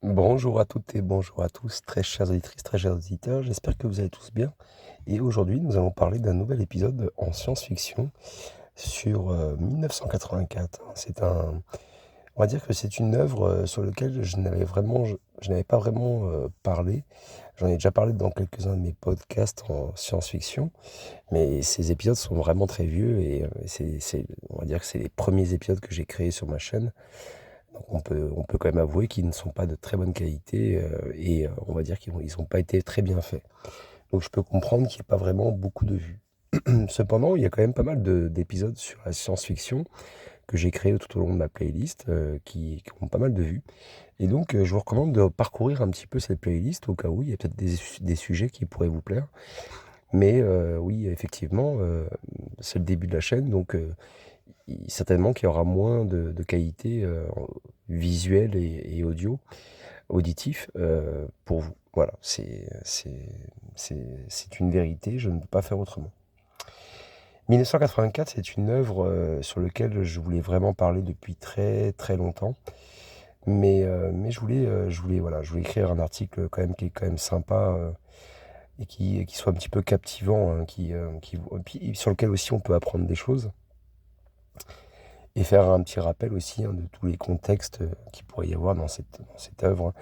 Bonjour à toutes et bonjour à tous, très chères auditrices, très chers auditeurs, j'espère que vous allez tous bien. Et aujourd'hui, nous allons parler d'un nouvel épisode en science-fiction sur 1984. On va dire que c'est une œuvre sur laquelle je n'avais pas vraiment parlé. J'en ai déjà parlé dans quelques-uns de mes podcasts en science-fiction, mais ces épisodes sont vraiment très vieux et on va dire que c'est les premiers épisodes que j'ai créés sur ma chaîne. Donc on peut quand même avouer qu'ils ne sont pas de très bonne qualité et on va dire qu'ils n'ont pas été très bien faits. Donc je peux comprendre qu'il n'y ait pas vraiment beaucoup de vues. Cependant, il y a quand même pas mal d'épisodes sur la science-fiction que j'ai créé tout au long de ma playlist qui ont pas mal de vues. Et donc je vous recommande de parcourir un petit peu cette playlist au cas où il y a peut-être des sujets qui pourraient vous plaire. Mais oui, effectivement, c'est le début de la chaîne, donc certainement qu'il y aura moins de qualité visuelle et auditif pour vous. Voilà, c'est une vérité, je ne peux pas faire autrement. 1984, c'est une œuvre sur laquelle je voulais vraiment parler depuis très très longtemps. Mais je voulais écrire un article quand même qui est quand même sympa et qui soit un petit peu captivant, hein, puis sur lequel aussi on peut apprendre des choses. Et faire un petit rappel aussi hein, de tous les contextes qu'il pourrait y avoir dans cette œuvre.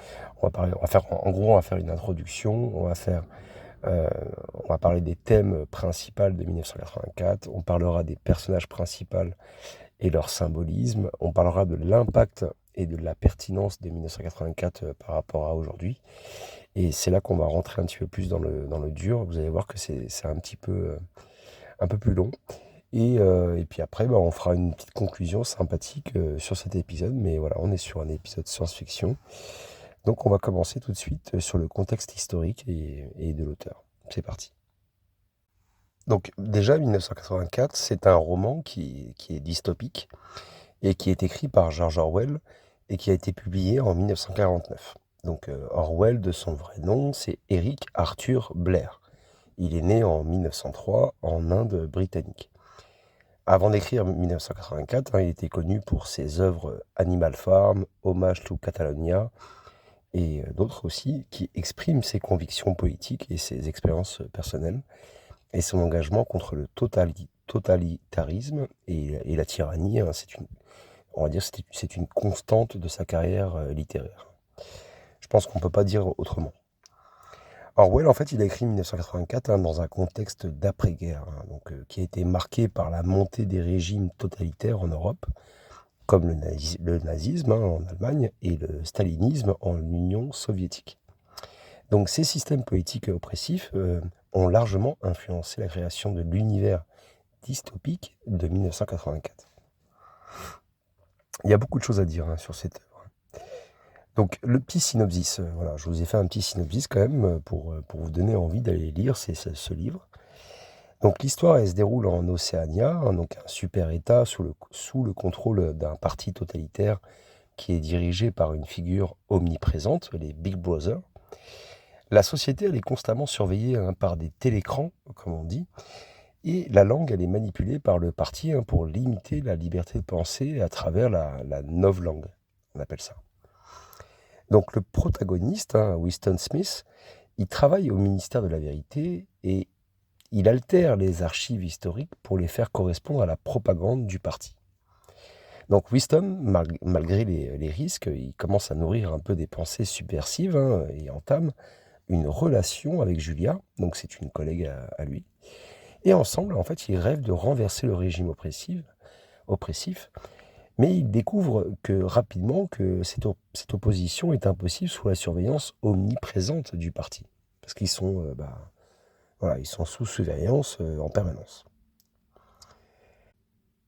On va faire, en gros, on va faire une introduction, euh, on va parler des thèmes principaux de 1984, on parlera des personnages principaux et leur symbolisme, on parlera de l'impact et de la pertinence de 1984 par rapport à aujourd'hui. Et c'est là qu'on va rentrer un petit peu plus dans le dur. Vous allez voir que c'est un peu plus long. Et puis après, bah, on fera une petite conclusion sympathique sur cet épisode. Mais voilà, on est sur un épisode science-fiction. Donc on va commencer tout de suite sur le contexte historique et de l'auteur. C'est parti. Donc déjà, 1984, c'est un roman qui est dystopique et qui est écrit par George Orwell et qui a été publié en 1949. Donc Orwell, de son vrai nom, c'est Eric Arthur Blair. Il est né en 1903 en Inde britannique. Avant d'écrire 1984, hein, il était connu pour ses œuvres Animal Farm, Hommage to Catalonia et d'autres aussi, qui expriment ses convictions politiques et ses expériences personnelles et son engagement contre le totalitarisme et la tyrannie. Hein, on va dire, c'est une constante de sa carrière littéraire. Je pense qu'on ne peut pas dire autrement. Orwell, en fait, il a écrit 1984 hein, dans un contexte d'après-guerre, hein, donc, qui a été marqué par la montée des régimes totalitaires en Europe, comme le nazisme hein, en Allemagne et le stalinisme en Union soviétique. Donc ces systèmes politiques oppressifs ont largement influencé la création de l'univers dystopique de 1984. Il y a beaucoup de choses à dire hein, sur cette œuvre. Donc le petit synopsis, voilà, je vous ai fait un petit synopsis quand même pour vous donner envie d'aller lire ce livre. Donc l'histoire, elle se déroule en Océania, hein, donc un super État sous le contrôle d'un parti totalitaire qui est dirigé par une figure omniprésente, les Big Brother. La société, elle est constamment surveillée hein, par des télécrans, comme on dit, et la langue, elle est manipulée par le parti hein, pour limiter la liberté de penser à travers la novlangue, on appelle ça. Donc le protagoniste, hein, Winston Smith, il travaille au ministère de la Vérité et il altère les archives historiques pour les faire correspondre à la propagande du parti. Donc Winston, malgré les risques, il commence à nourrir un peu des pensées subversives hein, et entame une relation avec Julia, donc c'est une collègue à lui. Et ensemble, en fait, ils rêvent de renverser le régime oppressif, mais ils découvrent rapidement que cette opposition est impossible sous la surveillance omniprésente du parti, parce qu'ils sont, voilà, ils sont sous surveillance en permanence.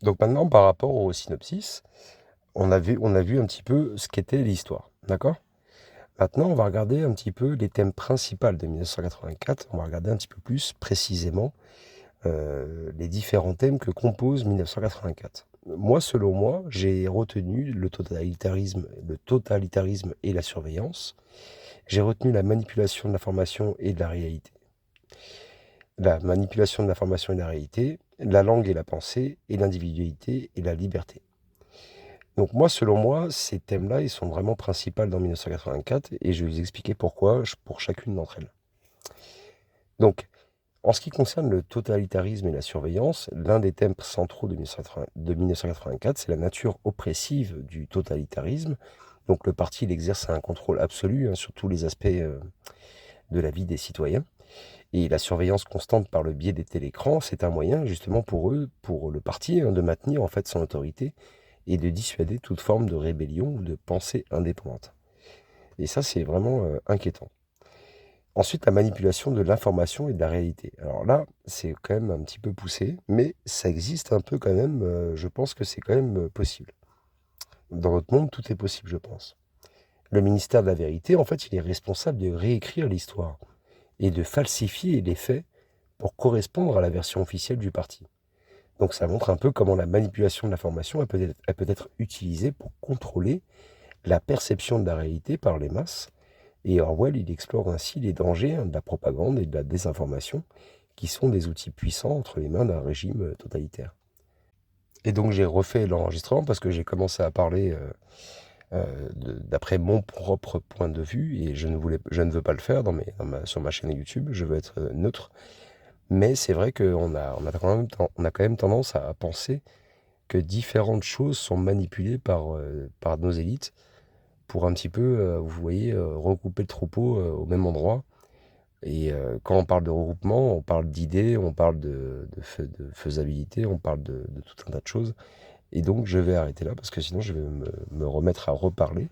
Donc maintenant, par rapport au synopsis, on a vu un petit peu ce qu'était l'histoire, d'accord? Maintenant, on va regarder un petit peu les thèmes principaux de 1984. On va regarder un petit peu plus précisément les différents thèmes que compose 1984. Moi, selon moi, j'ai retenu le totalitarisme et la surveillance. J'ai retenu la manipulation de l'information et de la réalité. La manipulation de l'information et de la réalité, la langue et la pensée, et l'individualité et la liberté. Donc moi, selon moi, ces thèmes-là, ils sont vraiment principaux dans 1984 et je vais vous expliquer pourquoi pour chacune d'entre elles. Donc, en ce qui concerne le totalitarisme et la surveillance, l'un des thèmes centraux de 1984, c'est la nature oppressive du totalitarisme. Donc le parti il exerce un contrôle absolu sur tous les aspects de la vie des citoyens. Et la surveillance constante par le biais des télécrans, c'est un moyen justement pour eux, pour le parti, de maintenir en fait son autorité et de dissuader toute forme de rébellion ou de pensée indépendante. Et ça, c'est vraiment inquiétant. Ensuite, la manipulation de l'information et de la réalité. Alors là, c'est quand même un petit peu poussé, mais ça existe un peu quand même. Je pense que c'est quand même possible. Dans notre monde, tout est possible, je pense. Le ministère de la Vérité, en fait, il est responsable de réécrire l'histoire et de falsifier les faits pour correspondre à la version officielle du parti. Donc ça montre un peu comment la manipulation de l'information elle peut être utilisée pour contrôler la perception de la réalité par les masses. Et Orwell, il explore ainsi les dangers de la propagande et de la désinformation, qui sont des outils puissants entre les mains d'un régime totalitaire. Et donc j'ai refait l'enregistrement parce que j'ai commencé à parler d'après mon propre point de vue et je ne veux pas le faire sur ma chaîne YouTube, je veux être neutre. Mais c'est vrai on a quand même tendance à penser que différentes choses sont manipulées par nos élites pour un petit peu, vous voyez, regrouper le troupeau au même endroit. Et quand on parle de regroupement, on parle d'idées, on parle de faisabilité, on parle de tout un tas de choses. Et donc je vais arrêter là parce que sinon je vais me remettre à reparler.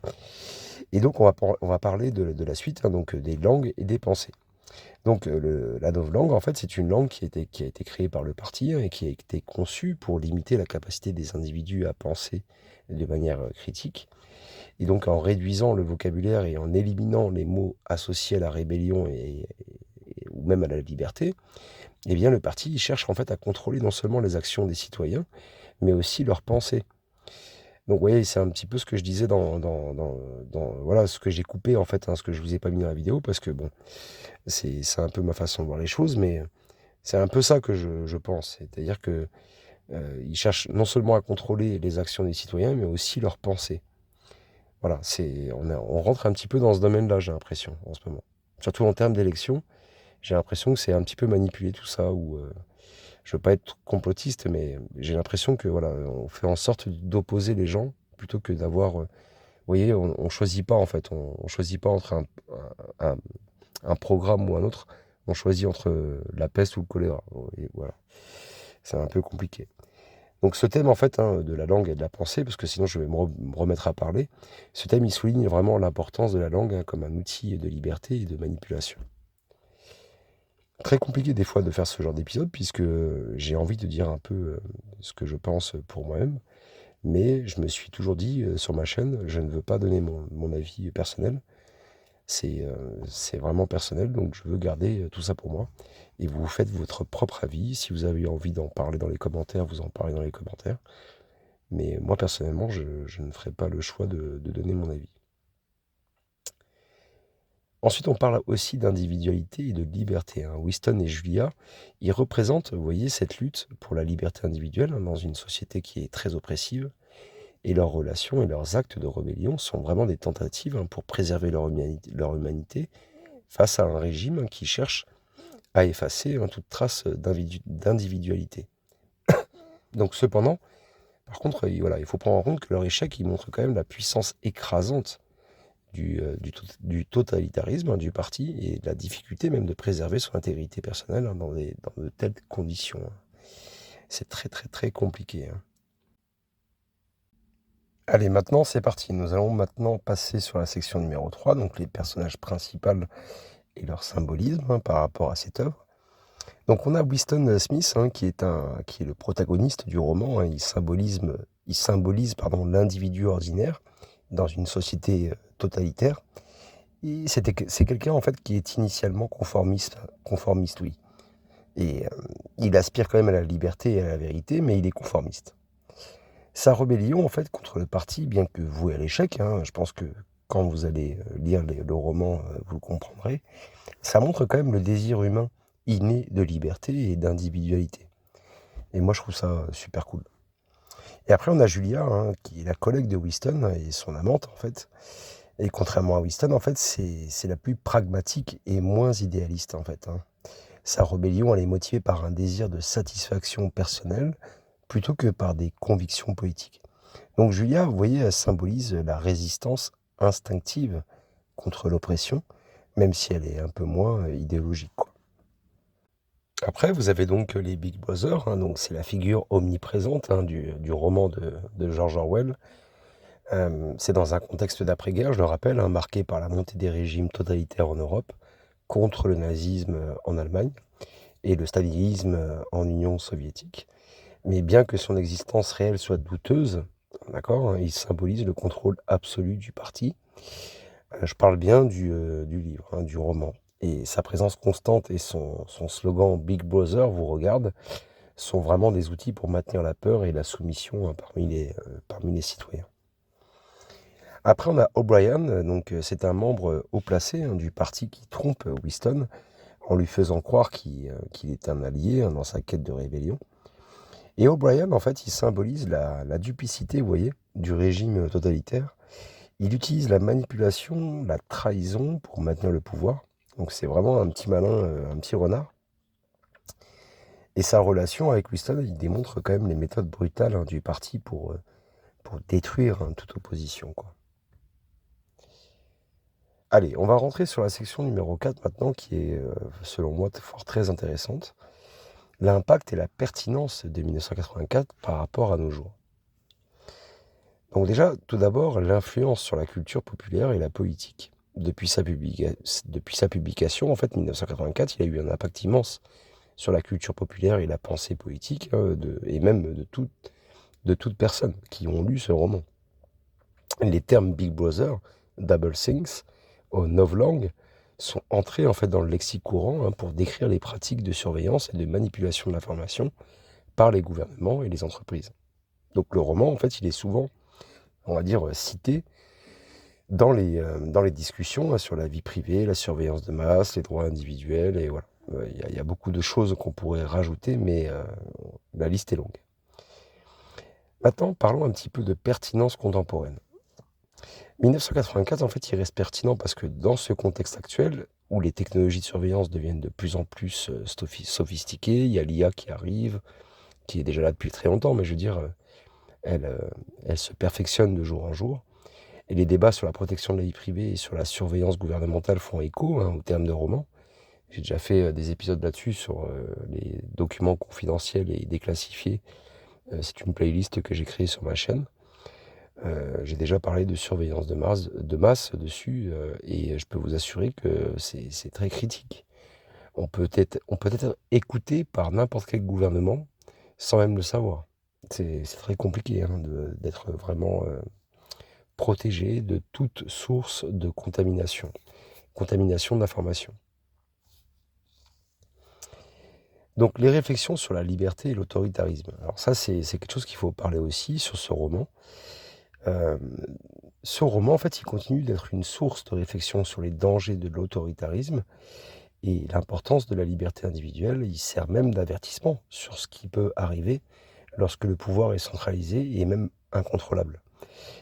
Et donc on va parler de la suite, donc des langues et des pensées. Donc la novlangue, en fait, c'est une langue qui a été créée par le parti et qui a été conçue pour limiter la capacité des individus à penser de manière critique. Et donc en réduisant le vocabulaire et en éliminant les mots associés à la rébellion ou même à la liberté, eh bien le parti il cherche en fait à contrôler non seulement les actions des citoyens, mais aussi leurs pensées. Donc vous voyez, c'est un petit peu ce que je disais voilà, ce que j'ai coupé en fait, ce que je vous ai pas mis dans la vidéo, parce que bon, c'est un peu ma façon de voir les choses, mais c'est un peu ça que je pense. C'est-à-dire que ils cherchent non seulement à contrôler les actions des citoyens, mais aussi leurs pensées. Voilà, on rentre un petit peu dans ce domaine-là, j'ai l'impression, en ce moment. Surtout en termes d'élection, j'ai l'impression que c'est un petit peu manipulé tout ça, ou je veux pas être complotiste, mais j'ai l'impression que voilà, on fait en sorte d'opposer les gens plutôt que d'avoir, vous voyez, on choisit pas en fait, on choisit pas entre un, un programme ou un autre, on choisit entre la peste ou le choléra. Et voilà, c'est un peu compliqué. Donc ce thème en fait de la langue et de la pensée, parce que sinon je vais me remettre à parler, ce thème il souligne vraiment l'importance de la langue comme un outil de liberté et de manipulation. Très compliqué des fois de faire ce genre d'épisode puisque j'ai envie de dire un peu ce que je pense pour moi-même, mais je me suis toujours dit sur ma chaîne, je ne veux pas donner mon avis personnel, c'est vraiment personnel, donc je veux garder tout ça pour moi. Et vous faites votre propre avis, si vous avez envie d'en parler dans les commentaires, vous en parlez dans les commentaires. Mais moi, personnellement, je ne ferai pas le choix de donner mon avis. Ensuite, on parle aussi d'individualité et de liberté. Winston et Julia, ils représentent, vous voyez, cette lutte pour la liberté individuelle dans une société qui est très oppressive. Et leurs relations et leurs actes de rébellion sont vraiment des tentatives pour préserver leur humanité face à un régime qui cherche à effacer toute trace d'individualité. Donc cependant, par contre, voilà, il faut prendre en compte que leur échec, il montre quand même la puissance écrasante du totalitarisme du parti et de la difficulté même de préserver son intégrité personnelle dans de telles conditions. C'est très très très compliqué. Allez, maintenant c'est parti. Nous allons maintenant passer sur la section numéro 3, donc les personnages principaux et leur symbolisme par rapport à cette œuvre. Donc on a Winston Smith qui est le protagoniste du roman. Il symbolise l'individu ordinaire dans une société totalitaire. Et c'est quelqu'un en fait qui est initialement conformiste oui. Et il aspire quand même à la liberté et à la vérité, mais il est conformiste. Sa rébellion en fait contre le parti, bien que vouée à l'échec, je pense que quand vous allez lire le roman, vous le comprendrez, ça montre quand même le désir humain inné de liberté et d'individualité. Et moi je trouve ça super cool. Et après, on a Julia, hein, qui est la collègue de Winston et son amante, en fait. Et contrairement à Winston, en fait, c'est la plus pragmatique et moins idéaliste, en fait, hein. Sa rébellion, elle est motivée par un désir de satisfaction personnelle plutôt que par des convictions politiques. Donc Julia, vous voyez, elle symbolise la résistance instinctive contre l'oppression, même si elle est un peu moins idéologique, quoi. Après, vous avez donc les Big Brothers, hein, donc c'est la figure omniprésente, hein, du roman de George Orwell. C'est dans un contexte d'après-guerre, je le rappelle, hein, marqué par la montée des régimes totalitaires en Europe, contre le nazisme en Allemagne et le stalinisme en Union soviétique. Mais bien que son existence réelle soit douteuse, d'accord, hein, il symbolise le contrôle absolu du parti. Je parle bien du livre, hein, du roman. Et sa présence constante et son slogan Big Brother vous regarde sont vraiment des outils pour maintenir la peur et la soumission, hein, parmi les citoyens. Après, on a O'Brien, donc c'est un membre haut placé, hein, du parti qui trompe Winston en lui faisant croire qu'il est un allié, hein, dans sa quête de rébellion. Et O'Brien, en fait, il symbolise la duplicité, vous voyez, du régime totalitaire. Il utilise la manipulation, la trahison pour maintenir le pouvoir. Donc c'est vraiment un petit malin, un petit renard. Et sa relation avec Winston, il démontre quand même les méthodes brutales, hein, du parti pour détruire, hein, toute opposition, quoi. Allez, on va rentrer sur la section numéro 4 maintenant, qui est, selon moi, fort très intéressante. L'impact et la pertinence de 1984 par rapport à nos jours. Donc déjà, tout d'abord, l'influence sur la culture populaire et la politique. Depuis sa publication, en fait, 1984, il a eu un impact immense sur la culture populaire et la pensée politique, hein, et même de toute personne qui ont lu ce roman. Les termes Big Brother, Double Things, au novlangue, sont entrés en fait dans le lexique courant, hein, pour décrire les pratiques de surveillance et de manipulation de l'information par les gouvernements et les entreprises. Donc le roman, en fait, il est souvent, on va dire, cité dans les discussions, hein, sur la vie privée, la surveillance de masse, les droits individuels, et voilà. Il y a beaucoup de choses qu'on pourrait rajouter, mais la liste est longue. Maintenant, parlons un petit peu de pertinence contemporaine. 1984, en fait, il reste pertinent parce que dans ce contexte actuel, où les technologies de surveillance deviennent de plus en plus sophistiquées, il y a l'IA qui arrive, qui est déjà là depuis très longtemps, mais je veux dire, elle, euh, elle se perfectionne de jour en jour. Et les débats sur la protection de la vie privée et sur la surveillance gouvernementale font écho, hein, au terme de roman. J'ai déjà fait des épisodes là-dessus sur les documents confidentiels et déclassifiés. C'est une playlist que j'ai créée sur ma chaîne. J'ai déjà parlé de surveillance de masse dessus, et je peux vous assurer que c'est très critique. On peut être écouté par n'importe quel gouvernement sans même le savoir. C'est très compliqué, hein, d'être vraiment protégé de toute source de contamination d'informations. Donc les réflexions sur la liberté et l'autoritarisme. Alors ça, c'est quelque chose qu'il faut parler aussi sur ce roman. Euh, Ce roman, en fait, il continue d'être une source de réflexion sur les dangers de l'autoritarisme et l'importance de la liberté individuelle. Il sert même d'avertissement sur ce qui peut arriver lorsque le pouvoir est centralisé et même incontrôlable.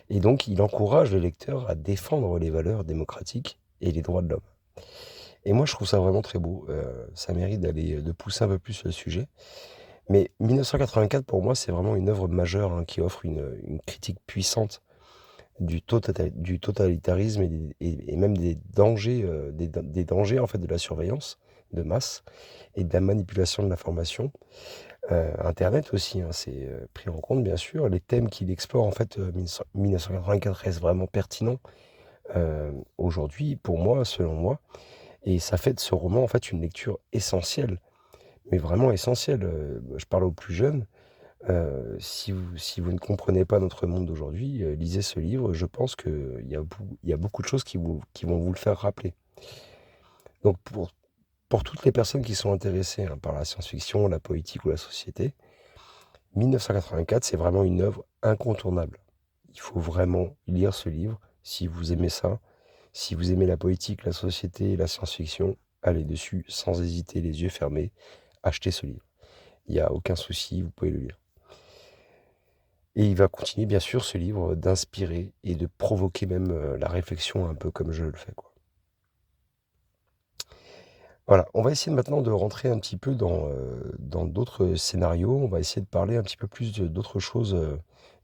Et donc, il encourage les lecteurs à défendre les valeurs démocratiques et les droits de l'homme. Et moi, je trouve ça vraiment très beau. Ça mérite de pousser un peu plus le sujet. Mais 1984, pour moi, c'est vraiment une œuvre majeure, hein, qui offre une critique puissante du totalitarisme et même des dangers, des dangers en fait de la surveillance de masse et de la manipulation de l'information. Internet aussi, hein, c'est pris en compte, bien sûr. Les thèmes qu'il explore, en fait, 1984 restent vraiment pertinents aujourd'hui, pour moi, selon moi. Et ça fait de ce roman, en fait, une lecture essentielle, mais vraiment essentielle. Je parle aux plus jeunes. Si vous ne comprenez pas notre monde d'aujourd'hui, lisez ce livre. Je pense qu'il y a beaucoup de choses qui vont vous le faire rappeler. Donc pour toutes les personnes qui sont intéressées, hein, par la science-fiction, la politique ou la société, 1984, c'est vraiment une œuvre incontournable. Il faut vraiment lire ce livre si vous aimez ça. Si vous aimez la politique, la société, la science-fiction, allez dessus sans hésiter, les yeux fermés, achetez ce livre. Il n'y a aucun souci, vous pouvez le lire. Et il va continuer, bien sûr, ce livre, d'inspirer et de provoquer même la réflexion un peu comme je le fais, quoi. Voilà, on va essayer maintenant de rentrer un petit peu dans d'autres scénarios. On va essayer de parler un petit peu plus d'autres choses,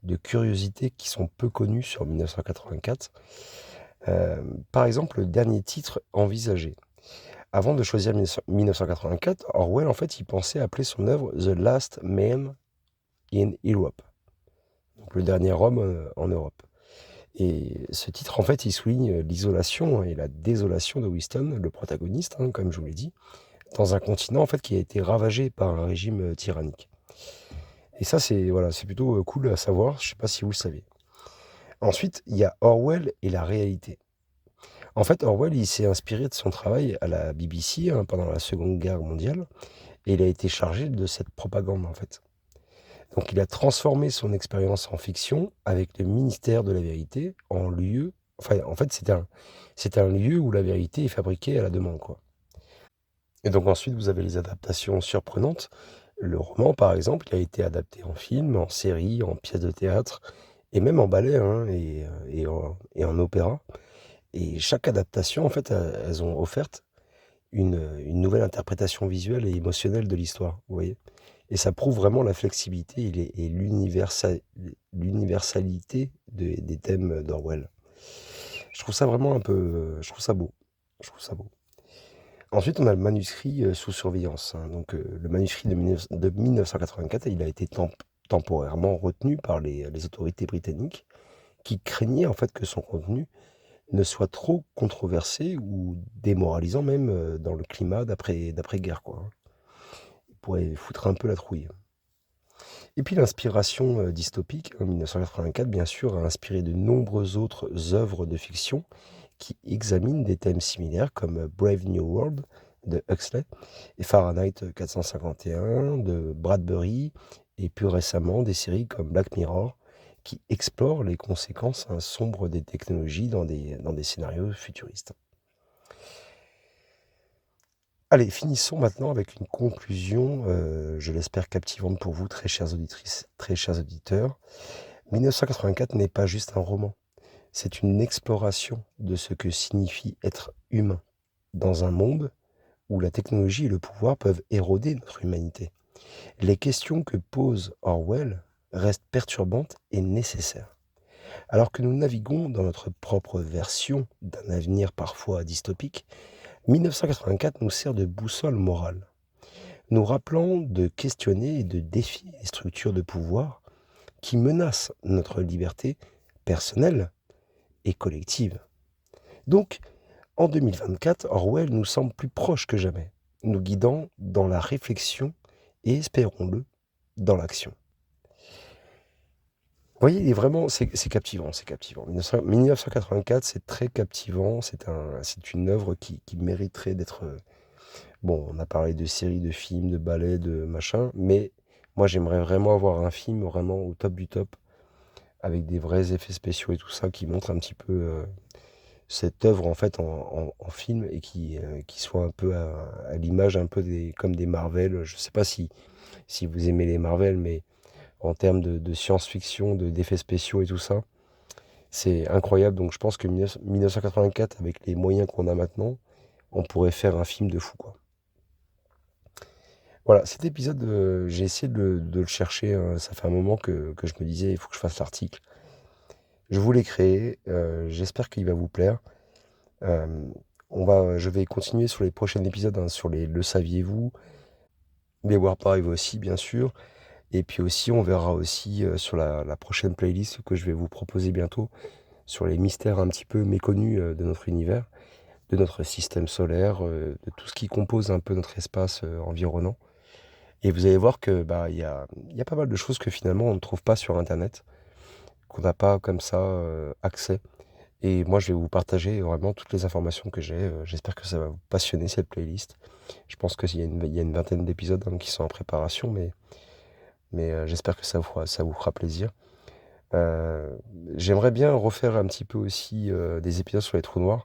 de curiosités qui sont peu connues sur 1984. Par exemple, le dernier titre envisagé. Avant de choisir 1984, Orwell, en fait, il pensait appeler son œuvre The Last Man in Europe, donc le dernier homme en Europe. Et ce titre, en fait, il souligne l'isolation et la désolation de Winston, le protagoniste, hein, comme je vous l'ai dit, dans un continent en fait qui a été ravagé par un régime tyrannique. Et ça, c'est voilà, c'est plutôt cool à savoir. Je sais pas si vous le savez. Ensuite, il y a Orwell et la réalité. En fait, Orwell, il s'est inspiré de son travail à la BBC hein, pendant la Seconde Guerre mondiale, et il a été chargé de cette propagande en fait. Donc, il a transformé son expérience en fiction avec le ministère de la vérité en lieu. Enfin, en fait, c'est un lieu où la vérité est fabriquée à la demande, quoi. Et donc ensuite, vous avez les adaptations surprenantes. Le roman, par exemple, il a été adapté en film, en série, en pièce de théâtre et même en ballet, hein, et en opéra. Et chaque adaptation, en fait, elles ont offert une nouvelle interprétation visuelle et émotionnelle de l'histoire, vous voyez? Et ça prouve vraiment la flexibilité et l'universalité des thèmes d'Orwell. Je trouve ça vraiment un peu, je trouve ça beau. Je trouve ça beau. Ensuite, on a le manuscrit, sous surveillance, hein, donc le manuscrit de 1984, il a été temporairement retenu par les autorités britanniques qui craignaient en fait que son contenu ne soit trop controversé ou démoralisant même, dans le climat d'après-guerre, quoi, hein. Il pourrait foutre un peu la trouille. Et puis l'inspiration, dystopique en 1984, bien sûr, a inspiré de nombreuses autres œuvres de fiction qui examinent des thèmes similaires comme, Brave New World de Huxley et Fahrenheit 451 de Bradbury et plus récemment des séries comme Black Mirror qui explorent les conséquences, hein, sombres des technologies dans des scénarios futuristes. Allez, finissons maintenant avec une conclusion, je l'espère captivante pour vous, très chères auditrices, très chers auditeurs. 1984 n'est pas juste un roman, c'est une exploration de ce que signifie être humain dans un monde où la technologie et le pouvoir peuvent éroder notre humanité. Les questions que pose Orwell restent perturbantes et nécessaires. Alors que nous naviguons dans notre propre version d'un avenir parfois dystopique, 1984 nous sert de boussole morale, nous rappelant de questionner et de défier les structures de pouvoir qui menacent notre liberté personnelle et collective. Donc, en 2024, Orwell nous semble plus proche que jamais, nous guidant dans la réflexion et, espérons-le, dans l'action. Vous voyez, il est vraiment, c'est captivant, c'est captivant. 1984, c'est très captivant, c'est une œuvre qui mériterait d'être. Bon, on a parlé de séries, de films, de ballets, de machin, mais moi j'aimerais vraiment avoir un film vraiment au top du top, avec des vrais effets spéciaux et tout ça, qui montre un petit peu cette œuvre en fait en film et qui soit un peu à l'image un peu comme des Marvel. Je sais pas si vous aimez les Marvel, mais en termes de science-fiction, d'effets spéciaux et tout ça, c'est incroyable. Donc je pense que 1984, avec les moyens qu'on a maintenant, on pourrait faire un film de fou, quoi. Voilà, cet épisode, j'ai essayé de le chercher, ça fait un moment que je me disais: «Il faut que je fasse l'article». Je voulais créer, j'espère qu'il va vous plaire. Hem, je vais continuer sur les prochains épisodes, hein, sur les «Le saviez-vous?», les Warp Drive aussi bien sûr, et puis aussi on verra aussi, sur la prochaine playlist que je vais vous proposer bientôt, sur les mystères un petit peu méconnus, de notre univers, de notre système solaire, de tout ce qui compose un peu notre espace, environnant. Et vous allez voir que, bah, il y a pas mal de choses que finalement on ne trouve pas sur internet, qu'on n'a pas comme ça, accès. Et moi, je vais vous partager vraiment toutes les informations que j'ai, j'espère que ça va vous passionner cette playlist. Je pense qu'il y a une vingtaine d'épisodes, hein, qui sont en préparation, mais j'espère que ça vous fera plaisir. Heu, J'aimerais bien refaire un petit peu aussi, des épisodes sur les trous noirs,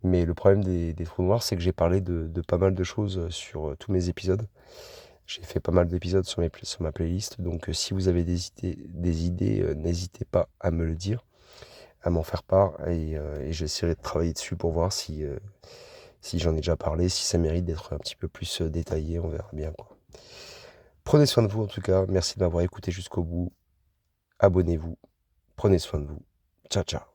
mais le problème des trous noirs, c'est que j'ai parlé de pas mal de choses, sur, tous mes épisodes. J'ai fait pas mal d'épisodes sur ma playlist, donc si vous avez des idées, n'hésitez pas à me le dire, à m'en faire part, et j'essaierai de travailler dessus pour voir si j'en ai déjà parlé, si ça mérite d'être un petit peu plus détaillé, on verra bien quoi. Prenez soin de vous en tout cas, merci de m'avoir écouté jusqu'au bout, abonnez-vous, prenez soin de vous, ciao ciao.